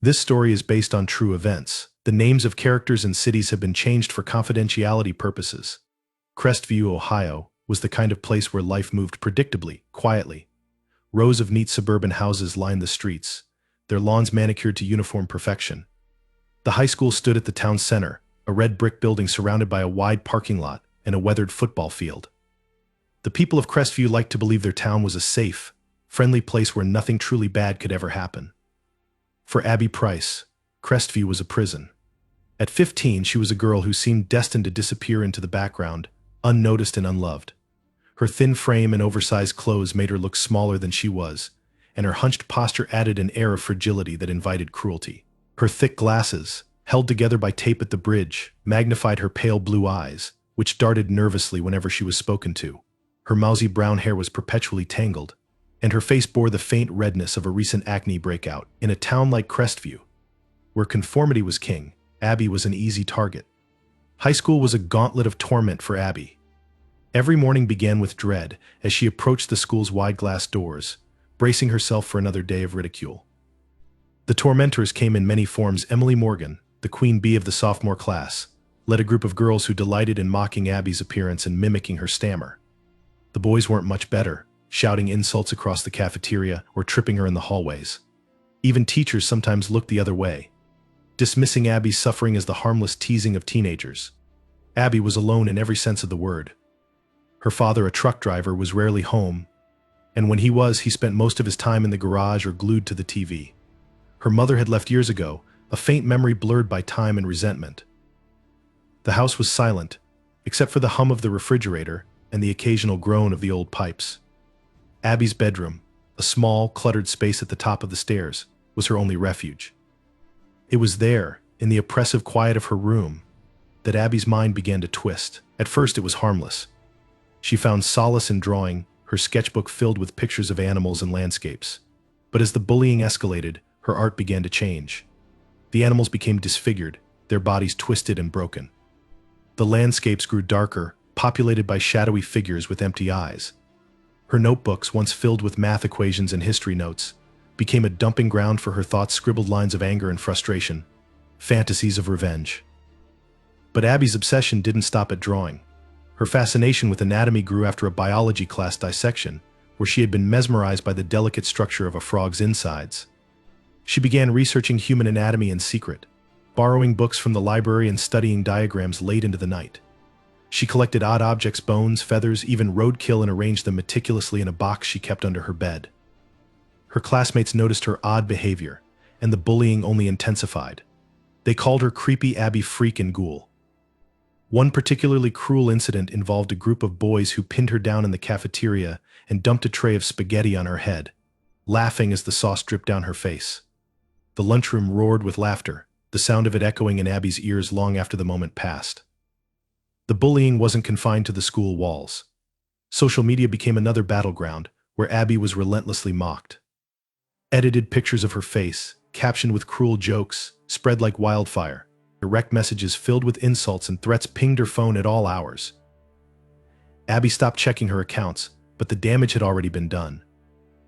This story is based on true events. The names of characters and cities have been changed for confidentiality purposes. Crestview, Ohio, was the kind of place where life moved predictably, quietly. Rows of neat suburban houses lined the streets, their lawns manicured to uniform perfection. The high school stood at the town center, a red brick building surrounded by a wide parking lot and a weathered football field. The people of Crestview liked to believe their town was a safe, friendly place where nothing truly bad could ever happen. For Abby Price, Crestview was a prison. At 15, she was a girl who seemed destined to disappear into the background, unnoticed and unloved. Her thin frame and oversized clothes made her look smaller than she was, and her hunched posture added an air of fragility that invited cruelty. Her thick glasses, held together by tape at the bridge, magnified her pale blue eyes, which darted nervously whenever she was spoken to. Her mousy brown hair was perpetually tangled, and her face bore the faint redness of a recent acne breakout. In a town like Crestview, where conformity was king, Abby was an easy target. High school was a gauntlet of torment for Abby. Every morning began with dread as she approached the school's wide glass doors, bracing herself for another day of ridicule. The tormentors came in many forms. Emily Morgan, the queen bee of the sophomore class, led a group of girls who delighted in mocking Abby's appearance and mimicking her stammer. The boys weren't much better, shouting insults across the cafeteria or tripping her in the hallways. Even teachers sometimes looked the other way, dismissing Abby's suffering as the harmless teasing of teenagers. Abby was alone in every sense of the word. Her father, a truck driver, was rarely home, and when he was, he spent most of his time in the garage or glued to the TV. Her mother had left years ago, a faint memory blurred by time and resentment. The house was silent, except for the hum of the refrigerator and the occasional groan of the old pipes. Abby's bedroom, a small, cluttered space at the top of the stairs, was her only refuge. It was there, in the oppressive quiet of her room, that Abby's mind began to twist. At first it was harmless. She found solace in drawing, her sketchbook filled with pictures of animals and landscapes. But as the bullying escalated, her art began to change. The animals became disfigured, their bodies twisted and broken. The landscapes grew darker, populated by shadowy figures with empty eyes. Her notebooks, once filled with math equations and history notes, became a dumping ground for her thoughts, scribbled lines of anger and frustration, fantasies of revenge. But Abby's obsession didn't stop at drawing. Her fascination with anatomy grew after a biology class dissection, where she had been mesmerized by the delicate structure of a frog's insides. She began researching human anatomy in secret, borrowing books from the library and studying diagrams late into the night. She collected odd objects, bones, feathers, even roadkill, and arranged them meticulously in a box she kept under her bed. Her classmates noticed her odd behavior, and the bullying only intensified. They called her Creepy Abby, Freak, and Ghoul. One particularly cruel incident involved a group of boys who pinned her down in the cafeteria and dumped a tray of spaghetti on her head, laughing as the sauce dripped down her face. The lunchroom roared with laughter, the sound of it echoing in Abby's ears long after the moment passed. The bullying wasn't confined to the school walls. Social media became another battleground where Abby was relentlessly mocked. Edited pictures of her face, captioned with cruel jokes, spread like wildfire. Direct messages filled with insults and threats pinged her phone at all hours. Abby stopped checking her accounts, but the damage had already been done.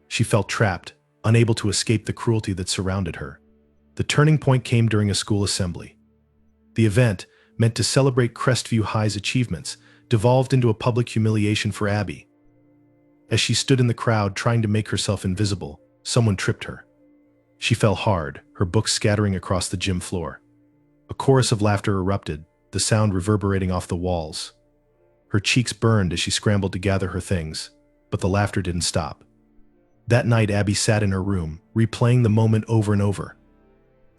She felt trapped, unable to escape the cruelty that surrounded her. The turning point came during a school assembly. The event, meant to celebrate Crestview High's achievements, devolved into a public humiliation for Abby. As she stood in the crowd trying to make herself invisible, someone tripped her. She fell hard, her books scattering across the gym floor. A chorus of laughter erupted, the sound reverberating off the walls. Her cheeks burned as she scrambled to gather her things, but the laughter didn't stop. That night, Abby sat in her room, replaying the moment over and over.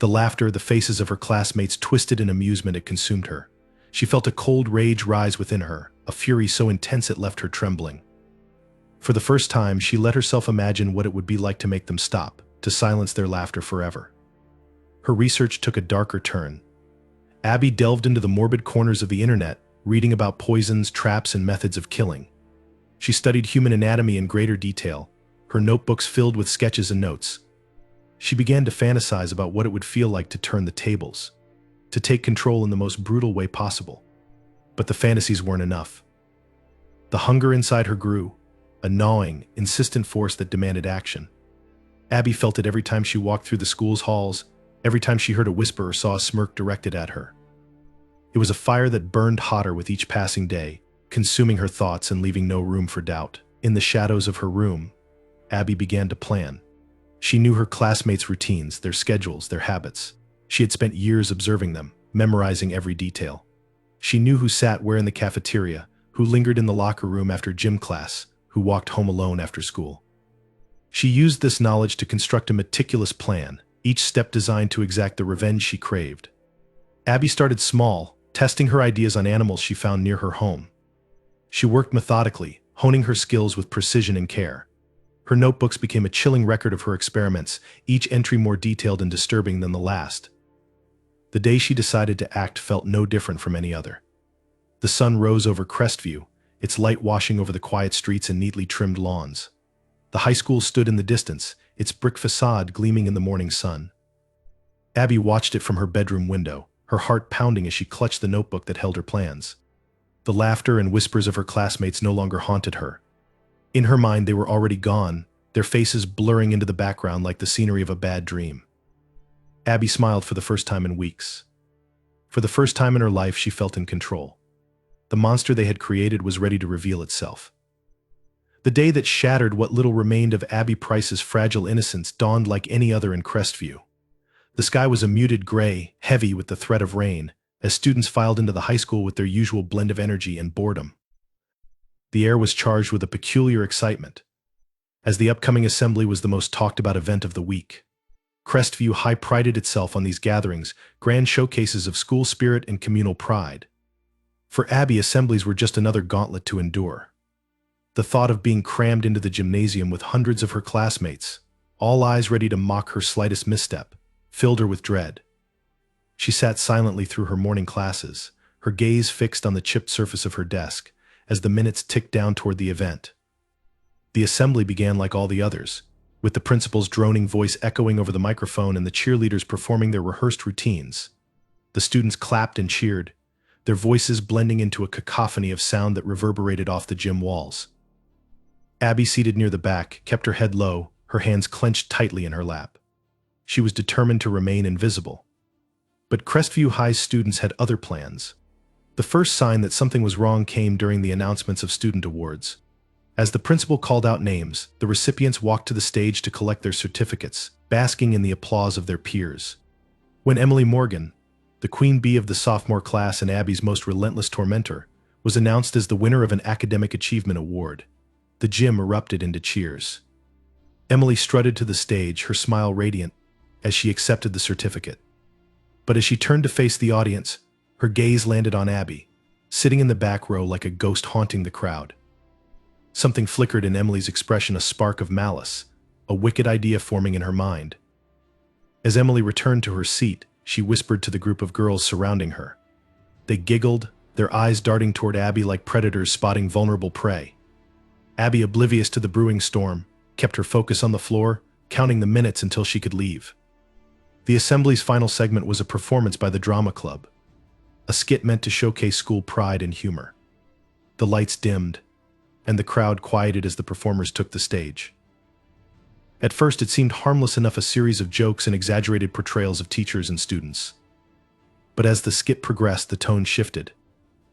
The laughter, the faces of her classmates twisted in amusement, it consumed her. She felt a cold rage rise within her, a fury so intense it left her trembling. For the first time, she let herself imagine what it would be like to make them stop, to silence their laughter forever. Her research took a darker turn. Abby delved into the morbid corners of the internet, reading about poisons, traps, and methods of killing. She studied human anatomy in greater detail, her notebooks filled with sketches and notes. She began to fantasize about what it would feel like to turn the tables, to take control in the most brutal way possible. But the fantasies weren't enough. The hunger inside her grew, a gnawing, insistent force that demanded action. Abby felt it every time she walked through the school's halls, every time she heard a whisper or saw a smirk directed at her. It was a fire that burned hotter with each passing day, consuming her thoughts and leaving no room for doubt. In the shadows of her room, Abby began to plan. She knew her classmates' routines, their schedules, their habits. She had spent years observing them, memorizing every detail. She knew who sat where in the cafeteria, who lingered in the locker room after gym class, who walked home alone after school. She used this knowledge to construct a meticulous plan, each step designed to exact the revenge she craved. Abby started small, testing her ideas on animals she found near her home. She worked methodically, honing her skills with precision and care. Her notebooks became a chilling record of her experiments, each entry more detailed and disturbing than the last. The day she decided to act felt no different from any other. The sun rose over Crestview, its light washing over the quiet streets and neatly trimmed lawns. The high school stood in the distance, its brick facade gleaming in the morning sun. Abby watched it from her bedroom window, her heart pounding as she clutched the notebook that held her plans. The laughter and whispers of her classmates no longer haunted her. In her mind, they were already gone, their faces blurring into the background like the scenery of a bad dream. Abby smiled for the first time in weeks. For the first time in her life, she felt in control. The monster they had created was ready to reveal itself. The day that shattered what little remained of Abby Price's fragile innocence dawned like any other in Crestview. The sky was a muted gray, heavy with the threat of rain, as students filed into the high school with their usual blend of energy and boredom. The air was charged with a peculiar excitement, as the upcoming assembly was the most talked-about event of the week. Crestview High prided itself on these gatherings, grand showcases of school spirit and communal pride. For Abby, assemblies were just another gauntlet to endure. The thought of being crammed into the gymnasium with hundreds of her classmates, all eyes ready to mock her slightest misstep, filled her with dread. She sat silently through her morning classes, her gaze fixed on the chipped surface of her desk, as the minutes ticked down toward the event. The assembly began like all the others, with the principal's droning voice echoing over the microphone and the cheerleaders performing their rehearsed routines. The students clapped and cheered, their voices blending into a cacophony of sound that reverberated off the gym walls. Abby, seated near the back, kept her head low, her hands clenched tightly in her lap. She was determined to remain invisible. But Crestview High's students had other plans. The first sign that something was wrong came during the announcements of student awards. As the principal called out names, the recipients walked to the stage to collect their certificates, basking in the applause of their peers. When Emily Morgan, the queen bee of the sophomore class and Abby's most relentless tormentor, was announced as the winner of an academic achievement award, the gym erupted into cheers. Emily strutted to the stage, her smile radiant, as she accepted the certificate. But as she turned to face the audience, her gaze landed on Abby, sitting in the back row like a ghost haunting the crowd. Something flickered in Emily's expression, a spark of malice, a wicked idea forming in her mind. As Emily returned to her seat, she whispered to the group of girls surrounding her. They giggled, their eyes darting toward Abby like predators spotting vulnerable prey. Abby, oblivious to the brewing storm, kept her focus on the floor, counting the minutes until she could leave. The assembly's final segment was a performance by the drama club, a skit meant to showcase school pride and humor. The lights dimmed, and the crowd quieted as the performers took the stage. At first, it seemed harmless enough, a series of jokes and exaggerated portrayals of teachers and students. But as the skit progressed, the tone shifted.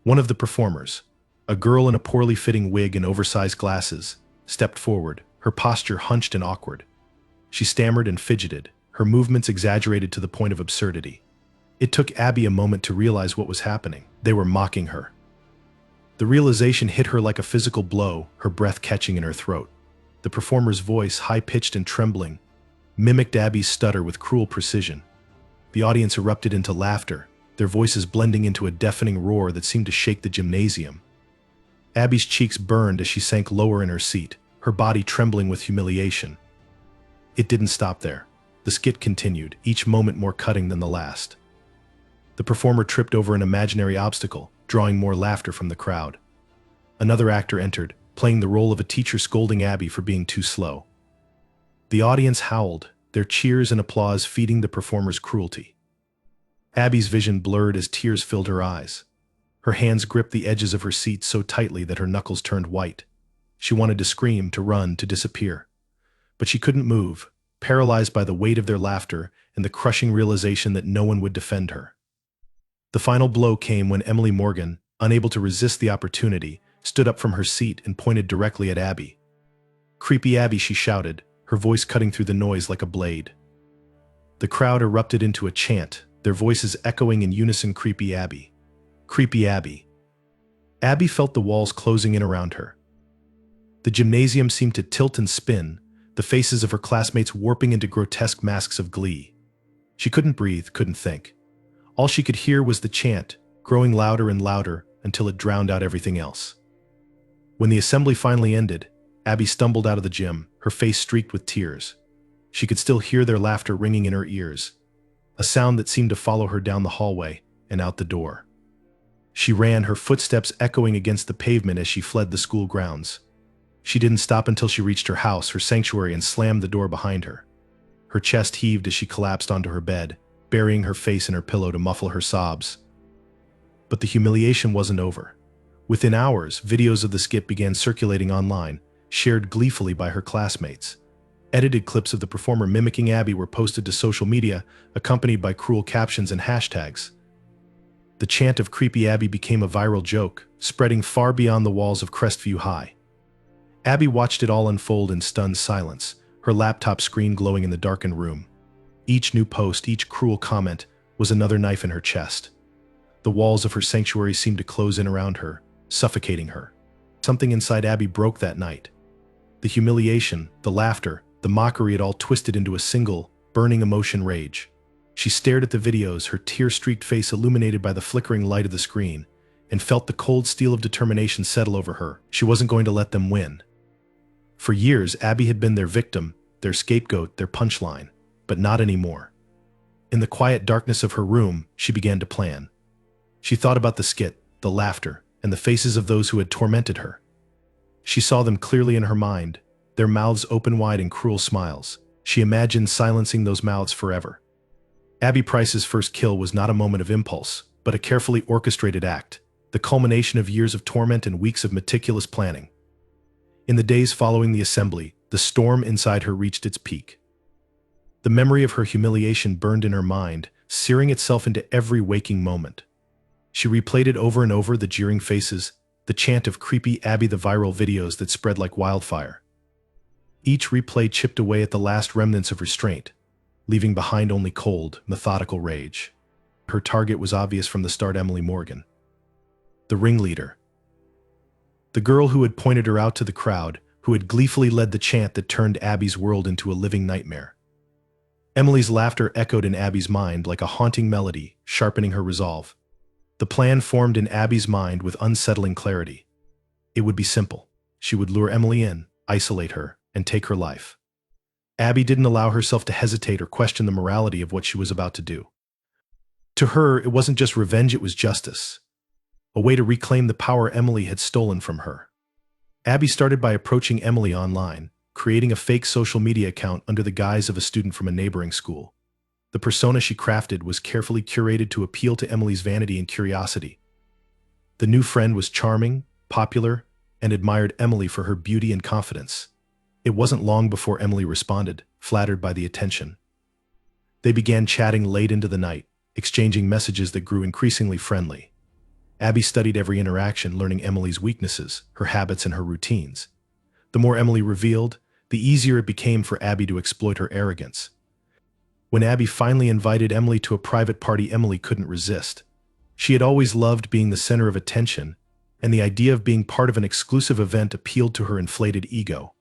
One of the performers, a girl in a poorly fitting wig and oversized glasses, stepped forward, her posture hunched and awkward. She stammered and fidgeted, her movements exaggerated to the point of absurdity. It took Abby a moment to realize what was happening. They were mocking her. The realization hit her like a physical blow, her breath catching in her throat. The performer's voice, high-pitched and trembling, mimicked Abby's stutter with cruel precision. The audience erupted into laughter, their voices blending into a deafening roar that seemed to shake the gymnasium. Abby's cheeks burned as she sank lower in her seat, her body trembling with humiliation. It didn't stop there. The skit continued, each moment more cutting than the last. The performer tripped over an imaginary obstacle, drawing more laughter from the crowd. Another actor entered, playing the role of a teacher scolding Abby for being too slow. The audience howled, their cheers and applause feeding the performer's cruelty. Abby's vision blurred as tears filled her eyes. Her hands gripped the edges of her seat so tightly that her knuckles turned white. She wanted to scream, to run, to disappear. But she couldn't move. paralyzed by the weight of their laughter and the crushing realization that no one would defend her. The final blow came when Emily Morgan, unable to resist the opportunity, stood up from her seat and pointed directly at Abby. "Creepy Abby," she shouted, her voice cutting through the noise like a blade. The crowd erupted into a chant, their voices echoing in unison, "Creepy Abby. Creepy Abby." Abby felt the walls closing in around her. The gymnasium seemed to tilt and spin, the faces of her classmates warping into grotesque masks of glee. She couldn't breathe, couldn't think. All she could hear was the chant, growing louder and louder until it drowned out everything else. When the assembly finally ended, Abby stumbled out of the gym, her face streaked with tears. She could still hear their laughter ringing in her ears, a sound that seemed to follow her down the hallway and out the door. She ran, her footsteps echoing against the pavement as she fled the school grounds. She didn't stop until she reached her house, her sanctuary, and slammed the door behind her. Her chest heaved as she collapsed onto her bed, burying her face in her pillow to muffle her sobs. But the humiliation wasn't over. Within hours, videos of the skit began circulating online, shared gleefully by her classmates. Edited clips of the performer mimicking Abby were posted to social media, accompanied by cruel captions and hashtags. The chant of "Creepy Abby" became a viral joke, spreading far beyond the walls of Crestview High. Abby watched it all unfold in stunned silence, her laptop screen glowing in the darkened room. Each new post, each cruel comment, was another knife in her chest. The walls of her sanctuary seemed to close in around her, suffocating her. Something inside Abby broke that night. The humiliation, the laughter, the mockery, it all twisted into a single, burning emotion: rage. She stared at the videos, her tear-streaked face illuminated by the flickering light of the screen, and felt the cold steel of determination settle over her. She wasn't going to let them win. For years, Abby had been their victim, their scapegoat, their punchline. But not anymore. In the quiet darkness of her room, she began to plan. She thought about the skit, the laughter, and the faces of those who had tormented her. She saw them clearly in her mind, their mouths open wide in cruel smiles. She imagined silencing those mouths forever. Abby Price's first kill was not a moment of impulse, but a carefully orchestrated act, the culmination of years of torment and weeks of meticulous planning. In the days following the assembly, the storm inside her reached its peak. The memory of her humiliation burned in her mind, searing itself into every waking moment. She replayed it over and over, the jeering faces, the chant of "Creepy Abby," the viral videos that spread like wildfire. Each replay chipped away at the last remnants of restraint, leaving behind only cold, methodical rage. Her target was obvious from the start: Emily Morgan. The ringleader. The girl who had pointed her out to the crowd, who had gleefully led the chant that turned Abby's world into a living nightmare. Emily's laughter echoed in Abby's mind like a haunting melody, sharpening her resolve. The plan formed in Abby's mind with unsettling clarity. It would be simple. She would lure Emily in, isolate her, and take her life. Abby didn't allow herself to hesitate or question the morality of what she was about to do. To her, it wasn't just revenge, it was justice. A way to reclaim the power Emily had stolen from her. Abby started by approaching Emily online, creating a fake social media account under the guise of a student from a neighboring school. The persona she crafted was carefully curated to appeal to Emily's vanity and curiosity. The new friend was charming, popular, and admired Emily for her beauty and confidence. It wasn't long before Emily responded, flattered by the attention. They began chatting late into the night, exchanging messages that grew increasingly friendly. Abby studied every interaction, learning Emily's weaknesses, her habits, and her routines. The more Emily revealed, the easier it became for Abby to exploit her arrogance. When Abby finally invited Emily to a private party, Emily couldn't resist. She had always loved being the center of attention, and the idea of being part of an exclusive event appealed to her inflated ego.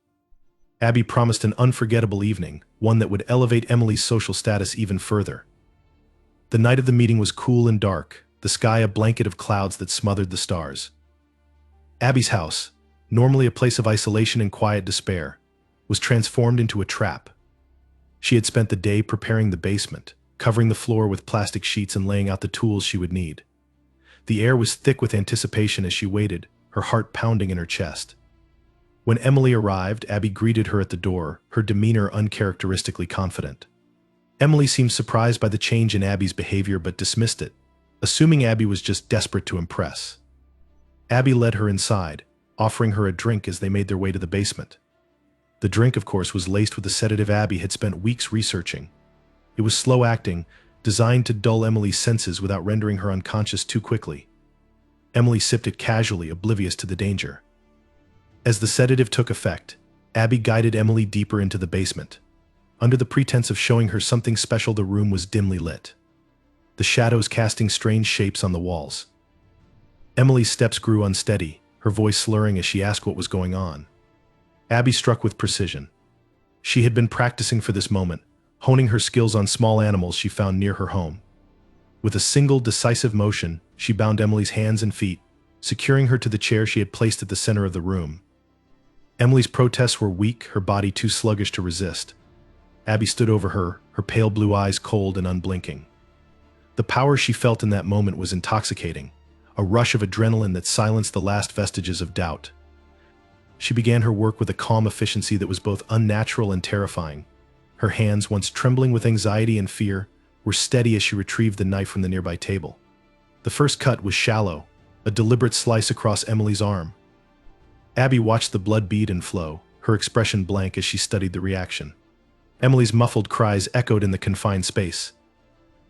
Abby promised an unforgettable evening, one that would elevate Emily's social status even further. The night of the meeting was cool and dark, the sky a blanket of clouds that smothered the stars. Abby's house, normally a place of isolation and quiet despair, was transformed into a trap. She had spent the day preparing the basement, covering the floor with plastic sheets and laying out the tools she would need. The air was thick with anticipation as she waited, her heart pounding in her chest. When Emily arrived, Abby greeted her at the door, her demeanor uncharacteristically confident. Emily seemed surprised by the change in Abby's behavior but dismissed it, assuming Abby was just desperate to impress. Abby led her inside, offering her a drink as they made their way to the basement. The drink, of course, was laced with a sedative Abby had spent weeks researching. It was slow acting, designed to dull Emily's senses without rendering her unconscious too quickly. Emily sipped it casually, oblivious to the danger. As the sedative took effect, Abby guided Emily deeper into the basement. Under the pretense of showing her something special, the room was dimly lit, the shadows casting strange shapes on the walls. Emily's steps grew unsteady, her voice slurring as she asked what was going on. Abby struck with precision. She had been practicing for this moment, honing her skills on small animals she found near her home. With a single decisive motion, she bound Emily's hands and feet, securing her to the chair she had placed at the center of the room. Emily's protests were weak, her body too sluggish to resist. Abby stood over her, her pale blue eyes cold and unblinking. The power she felt in that moment was intoxicating, a rush of adrenaline that silenced the last vestiges of doubt. She began her work with a calm efficiency that was both unnatural and terrifying. Her hands, once trembling with anxiety and fear, were steady as she retrieved the knife from the nearby table. The first cut was shallow, a deliberate slice across Emily's arm. Abby watched the blood bead and flow, her expression blank as she studied the reaction. Emily's muffled cries echoed in the confined space.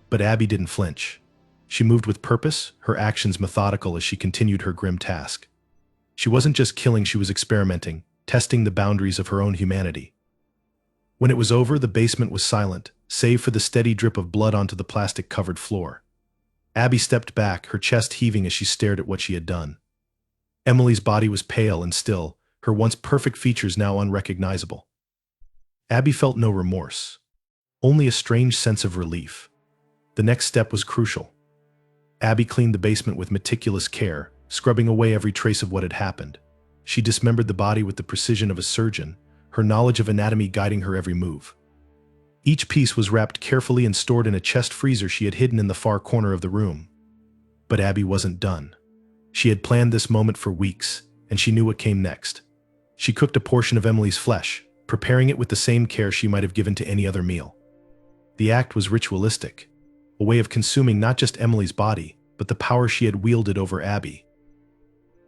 But Abby didn't flinch. She moved with purpose, her actions methodical as she continued her grim task. She wasn't just killing, she was experimenting, testing the boundaries of her own humanity. When it was over, the basement was silent, save for the steady drip of blood onto the plastic-covered floor. Abby stepped back, her chest heaving as she stared at what she had done. Emily's body was pale and still, her once perfect features now unrecognizable. Abby felt no remorse, only a strange sense of relief. The next step was crucial. Abby cleaned the basement with meticulous care, scrubbing away every trace of what had happened. She dismembered the body with the precision of a surgeon, her knowledge of anatomy guiding her every move. Each piece was wrapped carefully and stored in a chest freezer she had hidden in the far corner of the room. But Abby wasn't done. She had planned this moment for weeks, and she knew what came next. She cooked a portion of Emily's flesh, preparing it with the same care she might have given to any other meal. The act was ritualistic, a way of consuming not just Emily's body, but the power she had wielded over Abby.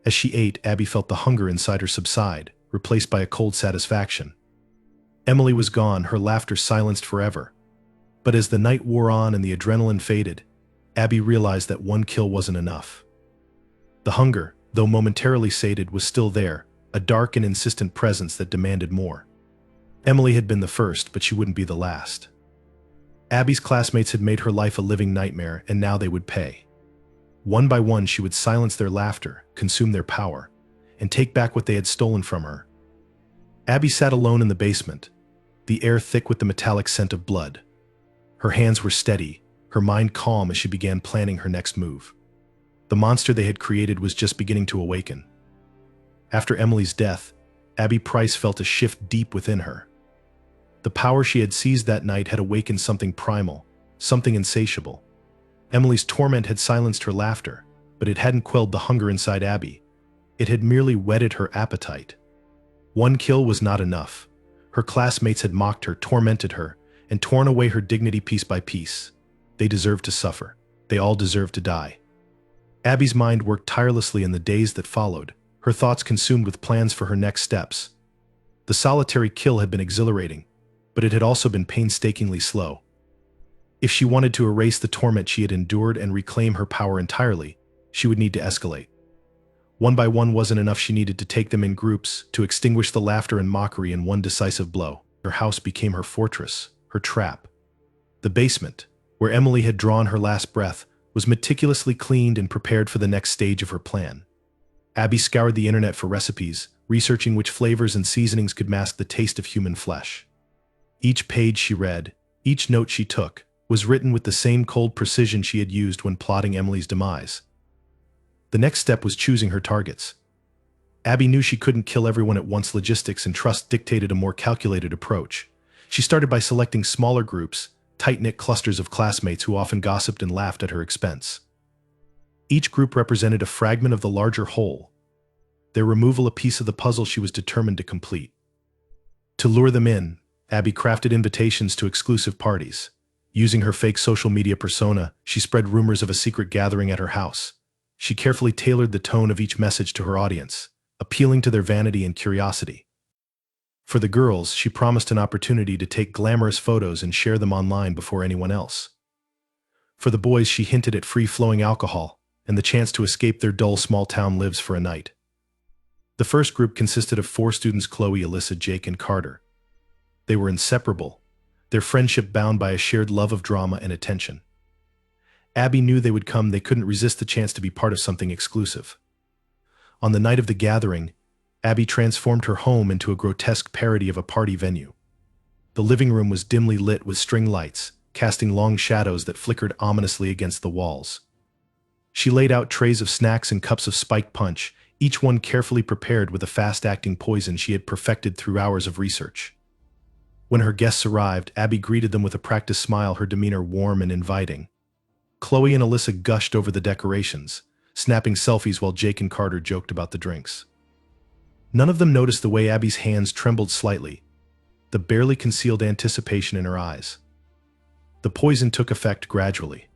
As she ate, Abby felt the hunger inside her subside, replaced by a cold satisfaction. Emily was gone, her laughter silenced forever. But as the night wore on and the adrenaline faded, Abby realized that one kill wasn't enough. The hunger, though momentarily sated, was still there, a dark and insistent presence that demanded more. Emily had been the first, but she wouldn't be the last. Abby's classmates had made her life a living nightmare, and now they would pay. One by one, she would silence their laughter, consume their power, and take back what they had stolen from her. Abby sat alone in the basement, the air thick with the metallic scent of blood. Her hands were steady, her mind calm as she began planning her next move. The monster they had created was just beginning to awaken. After Emily's death, Abby Price felt a shift deep within her. The power she had seized that night had awakened something primal, something insatiable. Emily's torment had silenced her laughter, but it hadn't quelled the hunger inside Abby. It had merely whetted her appetite. One kill was not enough. Her classmates had mocked her, tormented her, and torn away her dignity piece by piece. They deserved to suffer. They all deserved to die. Abby's mind worked tirelessly in the days that followed, her thoughts consumed with plans for her next steps. The solitary kill had been exhilarating, but it had also been painstakingly slow. If she wanted to erase the torment she had endured and reclaim her power entirely, she would need to escalate. One by one wasn't enough, she needed to take them in groups, to extinguish the laughter and mockery in one decisive blow. Her house became her fortress, her trap. The basement, where Emily had drawn her last breath, was meticulously cleaned and prepared for the next stage of her plan. Abby scoured the internet for recipes, researching which flavors and seasonings could mask the taste of human flesh. Each page she read, each note she took, was written with the same cold precision she had used when plotting Emily's demise. The next step was choosing her targets. Abby knew she couldn't kill everyone at once. Logistics and trust dictated a more calculated approach. She started by selecting smaller groups, tight-knit clusters of classmates who often gossiped and laughed at her expense. Each group represented a fragment of the larger whole, their removal a piece of the puzzle she was determined to complete. To lure them in, Abby crafted invitations to exclusive parties. Using her fake social media persona, she spread rumors of a secret gathering at her house. She carefully tailored the tone of each message to her audience, appealing to their vanity and curiosity. For the girls, she promised an opportunity to take glamorous photos and share them online before anyone else. For the boys, she hinted at free-flowing alcohol and the chance to escape their dull small-town lives for a night. The first group consisted of 4 students: Chloe, Alyssa, Jake, and Carter. They were inseparable, their friendship bound by a shared love of drama and attention. Abby knew they would come. They couldn't resist the chance to be part of something exclusive. On the night of the gathering, Abby transformed her home into a grotesque parody of a party venue. The living room was dimly lit with string lights, casting long shadows that flickered ominously against the walls. She laid out trays of snacks and cups of spiked punch, each one carefully prepared with a fast-acting poison she had perfected through hours of research. When her guests arrived, Abby greeted them with a practiced smile, her demeanor warm and inviting. Chloe and Alyssa gushed over the decorations, snapping selfies while Jake and Carter joked about the drinks. None of them noticed the way Abby's hands trembled slightly, the barely concealed anticipation in her eyes. The poison took effect gradually.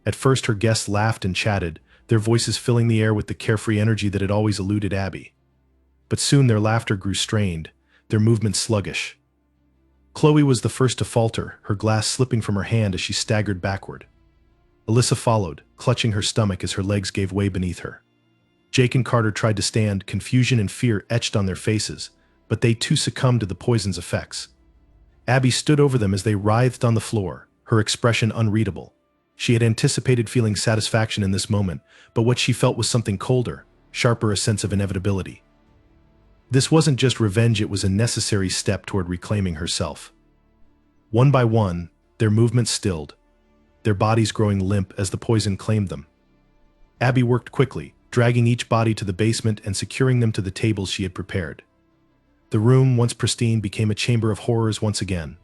At first, her guests laughed and chatted, their voices filling the air with the carefree energy that had always eluded Abby. But soon their laughter grew strained, their movements sluggish. Chloe was the first to falter, her glass slipping from her hand as she staggered backward. Alyssa followed, clutching her stomach as her legs gave way beneath her. Jake and Carter tried to stand, confusion and fear etched on their faces, but they too succumbed to the poison's effects. Abby stood over them as they writhed on the floor, her expression unreadable. She had anticipated feeling satisfaction in this moment, but what she felt was something colder, sharper, a sense of inevitability. This wasn't just revenge, it was a necessary step toward reclaiming herself. One by one, their movements stilled, their bodies growing limp as the poison claimed them. Abby worked quickly, dragging each body to the basement and securing them to the tables she had prepared. The room, once pristine, became a chamber of horrors once again.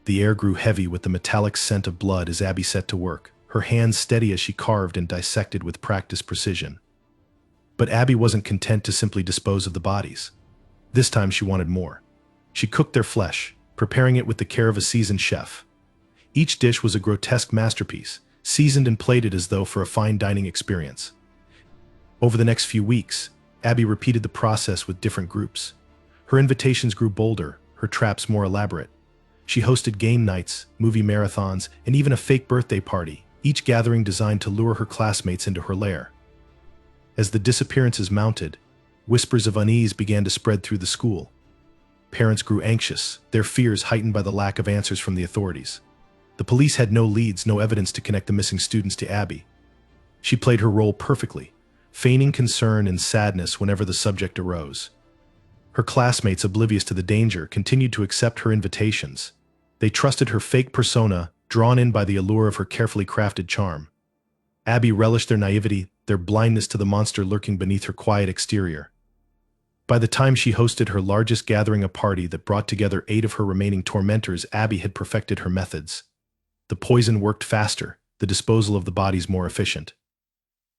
The air grew heavy with the metallic scent of blood as Abby set to work, her hands steady as she carved and dissected with practiced precision. But Abby wasn't content to simply dispose of the bodies. This time she wanted more. She cooked their flesh, preparing it with the care of a seasoned chef. Each dish was a grotesque masterpiece, seasoned and plated as though for a fine dining experience. Over the next few weeks, Abby repeated the process with different groups. Her invitations grew bolder, her traps more elaborate. She hosted game nights, movie marathons, and even a fake birthday party, each gathering designed to lure her classmates into her lair. As the disappearances mounted, whispers of unease began to spread through the school. Parents grew anxious, their fears heightened by the lack of answers from the authorities. The police had no leads, no evidence to connect the missing students to Abby. She played her role perfectly, feigning concern and sadness whenever the subject arose. Her classmates, oblivious to the danger, continued to accept her invitations. They trusted her fake persona, drawn in by the allure of her carefully crafted charm. Abby relished their naivety, their blindness to the monster lurking beneath her quiet exterior. By the time she hosted her largest gathering, a party that brought together 8 of her remaining tormentors, Abby had perfected her methods. The poison worked faster, the disposal of the bodies more efficient.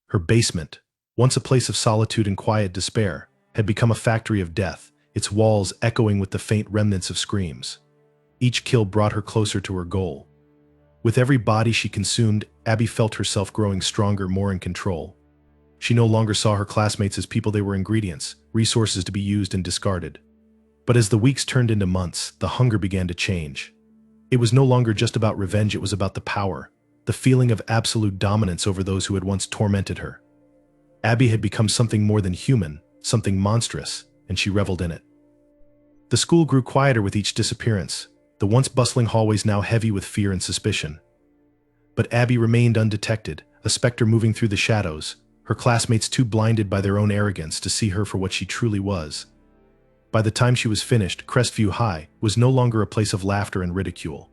Her basement, once a place of solitude and quiet despair, had become a factory of death, its walls echoing with the faint remnants of screams. Each kill brought her closer to her goal. With every body she consumed, Abby felt herself growing stronger, more in control. She no longer saw her classmates as people; they were ingredients, resources to be used and discarded. But as the weeks turned into months, the hunger began to change. It was no longer just about revenge, it was about the power, the feeling of absolute dominance over those who had once tormented her. Abby had become something more than human, something monstrous, and she reveled in it. The school grew quieter with each disappearance, the once bustling hallways now heavy with fear and suspicion. But Abby remained undetected, a specter moving through the shadows, her classmates too blinded by their own arrogance to see her for what she truly was. By the time she was finished, Crestview High was no longer a place of laughter and ridicule.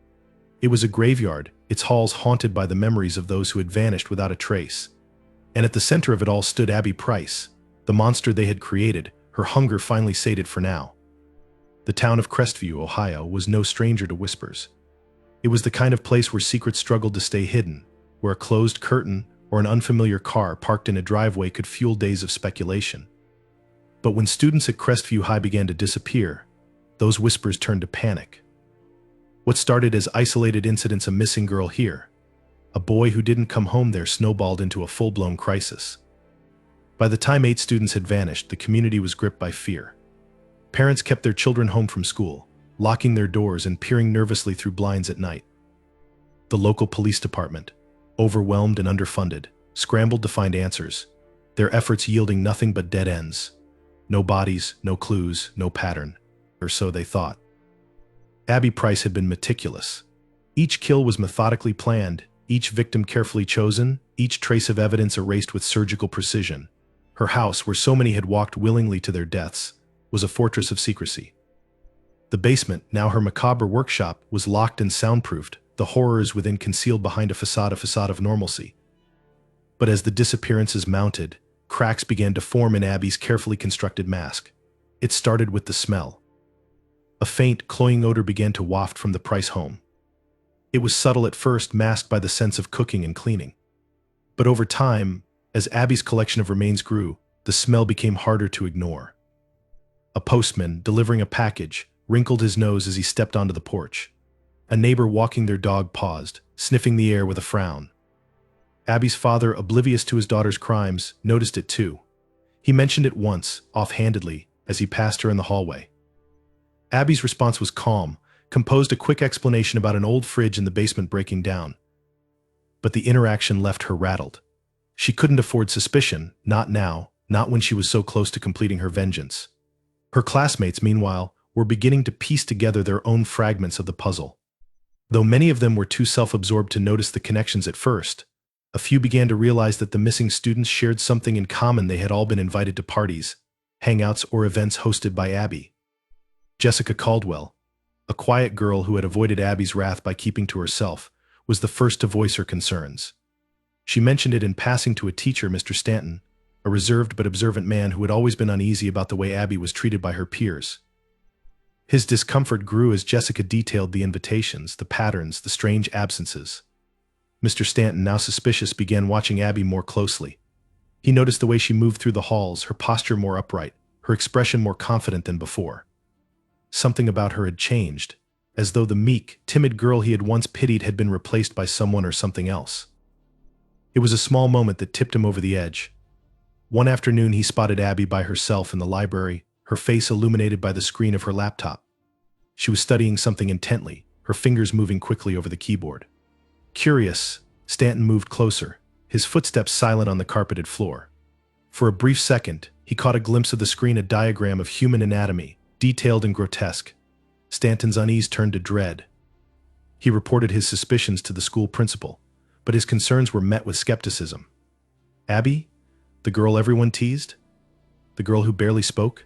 It was a graveyard, its halls haunted by the memories of those who had vanished without a trace. And at the center of it all stood Abby Price, the monster they had created, her hunger finally sated for now. The town of Crestview, Ohio, was no stranger to whispers. It was the kind of place where secrets struggled to stay hidden, where a closed curtain or an unfamiliar car parked in a driveway could fuel days of speculation. But when students at Crestview High began to disappear, those whispers turned to panic. What started as isolated incidents, a missing girl here, a boy who didn't come home there, snowballed into a full-blown crisis. By the time 8 students had vanished, the community was gripped by fear. Parents kept their children home from school, locking their doors and peering nervously through blinds at night. The local police department, overwhelmed and underfunded, scrambled to find answers, their efforts yielding nothing but dead ends. No bodies, no clues, no pattern, or so they thought. Abby Price had been meticulous. Each kill was methodically planned, each victim carefully chosen, each trace of evidence erased with surgical precision. Her house, where so many had walked willingly to their deaths, was a fortress of secrecy. The basement, now her macabre workshop, was locked and soundproofed, the horrors within concealed behind a facade of normalcy. But as the disappearances mounted, cracks began to form in Abby's carefully constructed mask. It started with the smell. A faint, cloying odor began to waft from the Price home. It was subtle at first, masked by the sense of cooking and cleaning. But over time, as Abby's collection of remains grew, the smell became harder to ignore. A postman, delivering a package, wrinkled his nose as he stepped onto the porch. A neighbor walking their dog paused, sniffing the air with a frown. Abby's father, oblivious to his daughter's crimes, noticed it too. He mentioned it once, offhandedly, as he passed her in the hallway. Abby's response was calm, composed a quick explanation about an old fridge in the basement breaking down. But the interaction left her rattled. She couldn't afford suspicion, not now, not when she was so close to completing her vengeance. Her classmates, meanwhile, were beginning to piece together their own fragments of the puzzle. Though many of them were too self-absorbed to notice the connections at first, a few began to realize that the missing students shared something in common. They had all been invited to parties, hangouts, or events hosted by Abby. Jessica Caldwell, a quiet girl who had avoided Abby's wrath by keeping to herself, was the first to voice her concerns. She mentioned it in passing to a teacher, Mr. Stanton, a reserved but observant man who had always been uneasy about the way Abby was treated by her peers. His discomfort grew as Jessica detailed the invitations, the patterns, the strange absences. Mr. Stanton, now suspicious, began watching Abby more closely. He noticed the way she moved through the halls, her posture more upright, her expression more confident than before. Something about her had changed, as though the meek, timid girl he had once pitied had been replaced by someone or something else. It was a small moment that tipped him over the edge. One afternoon he spotted Abby by herself in the library, her face illuminated by the screen of her laptop. She was studying something intently, her fingers moving quickly over the keyboard. Curious, Stanton moved closer, his footsteps silent on the carpeted floor. For a brief second, he caught a glimpse of the screen, a diagram of human anatomy, detailed and grotesque. Stanton's unease turned to dread. He reported his suspicions to the school principal, but his concerns were met with skepticism. Abby? The girl everyone teased? The girl who barely spoke?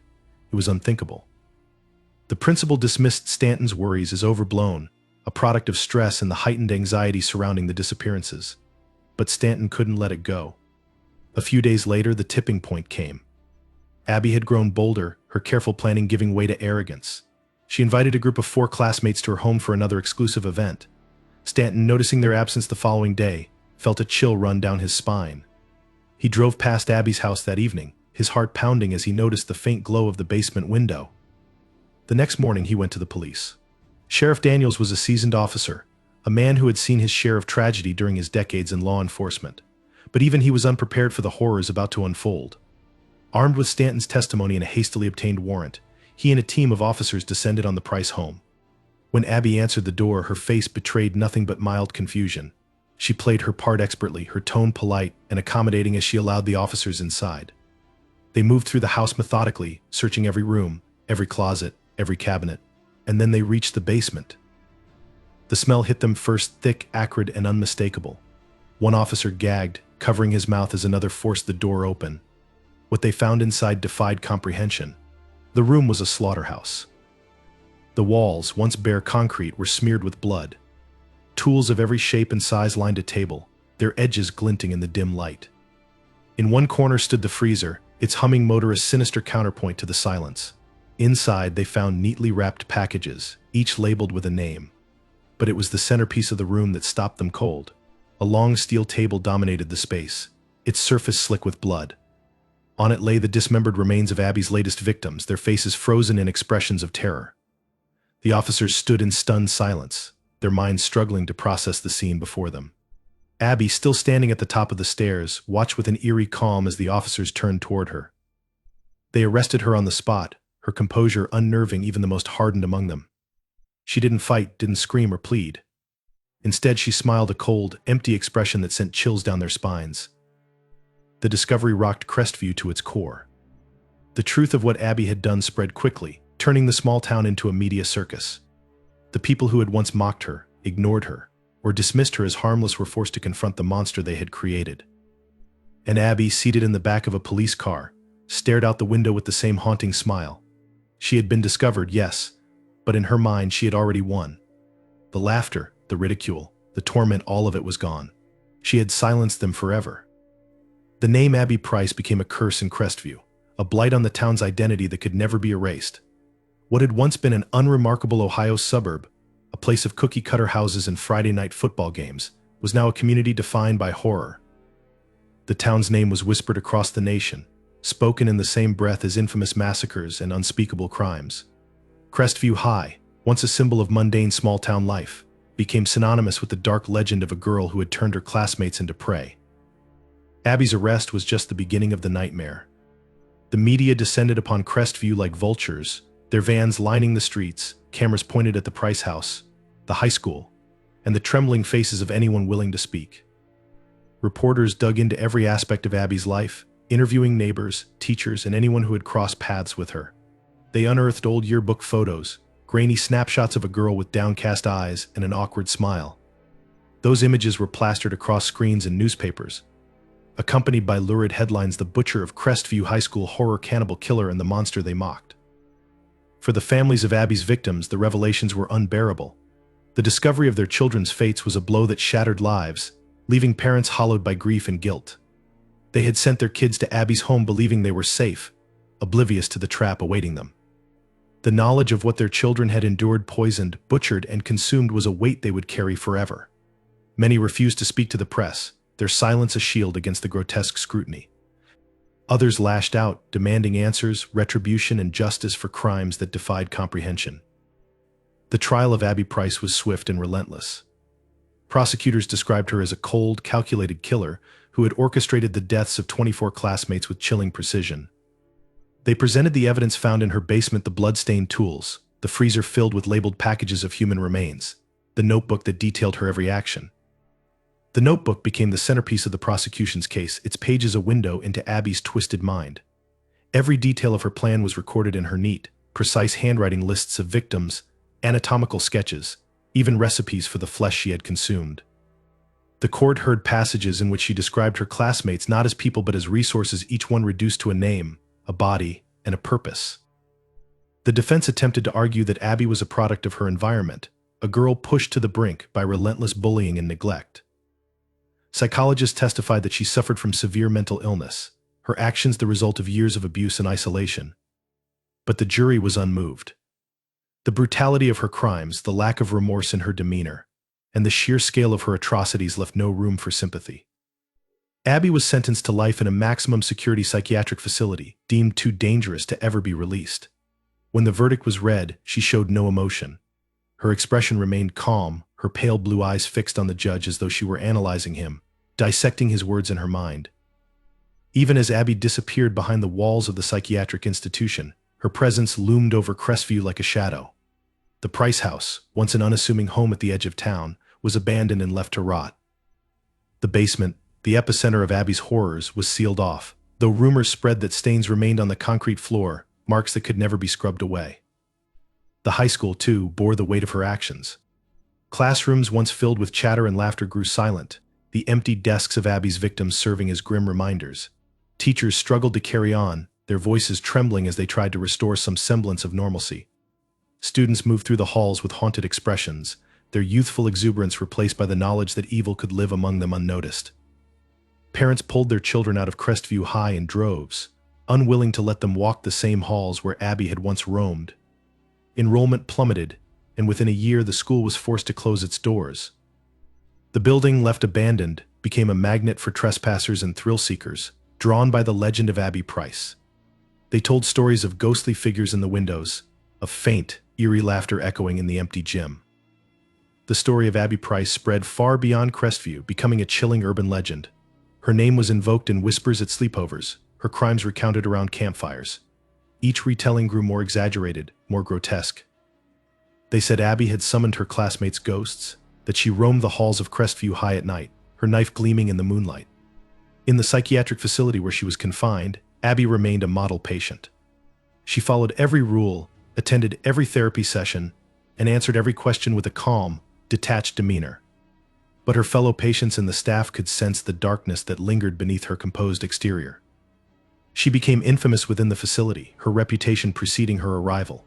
It was unthinkable. The principal dismissed Stanton's worries as overblown, a product of stress and the heightened anxiety surrounding the disappearances. But Stanton couldn't let it go. A few days later, the tipping point came. Abby had grown bolder, her careful planning giving way to arrogance. She invited a group of 4 classmates to her home for another exclusive event. Stanton, noticing their absence the following day, felt a chill run down his spine. He drove past Abby's house that evening, his heart pounding as he noticed the faint glow of the basement window. The next morning he went to the police. Sheriff Daniels was a seasoned officer, a man who had seen his share of tragedy during his decades in law enforcement. But even he was unprepared for the horrors about to unfold. Armed with Stanton's testimony and a hastily obtained warrant, he and a team of officers descended on the Price home. When Abby answered the door, her face betrayed nothing but mild confusion. She played her part expertly, her tone polite and accommodating as she allowed the officers inside. They moved through the house methodically, searching every room, every closet, every cabinet, and then they reached the basement. The smell hit them first, thick, acrid, and unmistakable. One officer gagged, covering his mouth as another forced the door open. What they found inside defied comprehension. The room was a slaughterhouse. The walls, once bare concrete, were smeared with blood. Tools of every shape and size lined a table, their edges glinting in the dim light. In one corner stood the freezer, its humming motor a sinister counterpoint to the silence. Inside, they found neatly wrapped packages, each labeled with a name. But it was the centerpiece of the room that stopped them cold. A long steel table dominated the space, its surface slick with blood. On it lay the dismembered remains of Abby's latest victims, their faces frozen in expressions of terror. The officers stood in stunned silence, their minds struggling to process the scene before them. Abby, still standing at the top of the stairs, watched with an eerie calm as the officers turned toward her. They arrested her on the spot, her composure unnerving even the most hardened among them. She didn't fight, didn't scream or plead. Instead, she smiled a cold, empty expression that sent chills down their spines. The discovery rocked Crestview to its core. The truth of what Abby had done spread quickly, turning the small town into a media circus. The people who had once mocked her, ignored her, or dismissed her as harmless were forced to confront the monster they had created. And Abby, seated in the back of a police car, stared out the window with the same haunting smile. She had been discovered, yes, but in her mind she had already won. The laughter, the ridicule, the torment, all of it was gone. She had silenced them forever. The name Abby Price became a curse in Crestview, a blight on the town's identity that could never be erased. What had once been an unremarkable Ohio suburb, a place of cookie-cutter houses and Friday night football games, was now a community defined by horror. The town's name was whispered across the nation, spoken in the same breath as infamous massacres and unspeakable crimes. Crestview High, once a symbol of mundane small-town life, became synonymous with the dark legend of a girl who had turned her classmates into prey. Abby's arrest was just the beginning of the nightmare. The media descended upon Crestview like vultures, their vans lining the streets, cameras pointed at the Price house, the high school, and the trembling faces of anyone willing to speak. Reporters dug into every aspect of Abby's life, interviewing neighbors, teachers, and anyone who had crossed paths with her. They unearthed old yearbook photos, grainy snapshots of a girl with downcast eyes and an awkward smile. Those images were plastered across screens and newspapers, accompanied by lurid headlines: the butcher of Crestview High School, horror cannibal killer, and the monster they mocked. For the families of Abby's victims, the revelations were unbearable. The discovery of their children's fates was a blow that shattered lives, leaving parents hollowed by grief and guilt. They had sent their kids to Abby's home believing they were safe, oblivious to the trap awaiting them. The knowledge of what their children had endured, poisoned, butchered, and consumed was a weight they would carry forever. Many refused to speak to the press, their silence a shield against the grotesque scrutiny. Others lashed out, demanding answers, retribution, and justice for crimes that defied comprehension. The trial of Abby Price was swift and relentless. Prosecutors described her as a cold, calculated killer who had orchestrated the deaths of 24 classmates with chilling precision. They presented the evidence found in her basement: the blood-stained tools, the freezer filled with labeled packages of human remains, the notebook that detailed her every action. The notebook became the centerpiece of the prosecution's case, its pages a window into Abby's twisted mind. Every detail of her plan was recorded in her neat, precise handwriting: lists of victims, anatomical sketches, even recipes for the flesh she had consumed. The court heard passages in which she described her classmates not as people but as resources, each one reduced to a name, a body, and a purpose. The defense attempted to argue that Abby was a product of her environment, a girl pushed to the brink by relentless bullying and neglect. Psychologists testified that she suffered from severe mental illness, her actions the result of years of abuse and isolation. But the jury was unmoved. The brutality of her crimes, the lack of remorse in her demeanor, and the sheer scale of her atrocities left no room for sympathy. Abby was sentenced to life in a maximum security psychiatric facility, deemed too dangerous to ever be released. When the verdict was read, she showed no emotion. Her expression remained calm, her pale blue eyes fixed on the judge as though she were analyzing him, dissecting his words in her mind. Even as Abby disappeared behind the walls of the psychiatric institution, her presence loomed over Crestview like a shadow. The Price house, once an unassuming home at the edge of town, was abandoned and left to rot. The basement, the epicenter of Abby's horrors, was sealed off, though rumors spread that stains remained on the concrete floor, marks that could never be scrubbed away. The high school, too, bore the weight of her actions. Classrooms once filled with chatter and laughter grew silent, the empty desks of Abby's victims serving as grim reminders. Teachers struggled to carry on, their voices trembling as they tried to restore some semblance of normalcy. Students moved through the halls with haunted expressions, their youthful exuberance replaced by the knowledge that evil could live among them unnoticed. Parents pulled their children out of Crestview High in droves, unwilling to let them walk the same halls where Abby had once roamed. Enrollment plummeted, and within a year the school was forced to close its doors. The building, left abandoned, became a magnet for trespassers and thrill-seekers, drawn by the legend of Abby Price. They told stories of ghostly figures in the windows, of faint, eerie laughter echoing in the empty gym. The story of Abby Price spread far beyond Crestview, becoming a chilling urban legend. Her name was invoked in whispers at sleepovers, her crimes recounted around campfires. Each retelling grew more exaggerated, more grotesque. They said Abby had summoned her classmates' ghosts, that she roamed the halls of Crestview High at night, her knife gleaming in the moonlight. In the psychiatric facility where she was confined, Abby remained a model patient. She followed every rule, attended every therapy session, and answered every question with a calm, detached demeanor. But her fellow patients and the staff could sense the darkness that lingered beneath her composed exterior. She became infamous within the facility, her reputation preceding her arrival.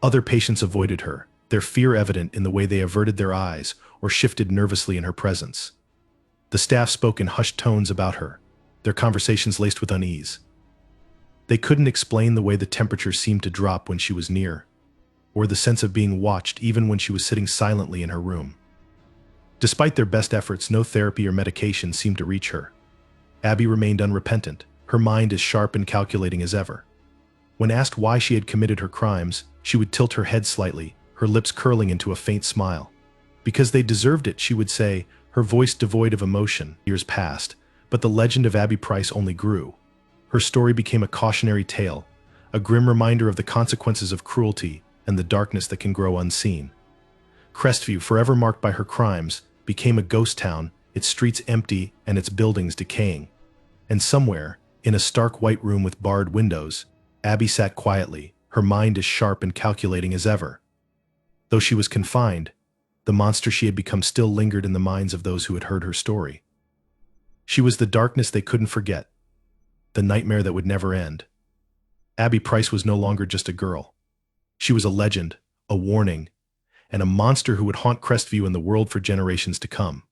Other patients avoided her, their fear evident in the way they averted their eyes or shifted nervously in her presence. The staff spoke in hushed tones about her, their conversations laced with unease. They couldn't explain the way the temperature seemed to drop when she was near, or the sense of being watched even when she was sitting silently in her room. Despite their best efforts, no therapy or medication seemed to reach her. Abby remained unrepentant, her mind as sharp and calculating as ever. When asked why she had committed her crimes, she would tilt her head slightly, her lips curling into a faint smile. Because they deserved it, she would say, her voice devoid of emotion. Years passed, but the legend of Abby Price only grew. Her story became a cautionary tale, a grim reminder of the consequences of cruelty and the darkness that can grow unseen. Crestview, forever marked by her crimes, became a ghost town, its streets empty and its buildings decaying. And somewhere, in a stark white room with barred windows, Abby sat quietly, her mind as sharp and calculating as ever. Though she was confined, the monster she had become still lingered in the minds of those who had heard her story. She was the darkness they couldn't forget, the nightmare that would never end. Abby Price was no longer just a girl. She was a legend, a warning, and a monster who would haunt Crestview and the world for generations to come.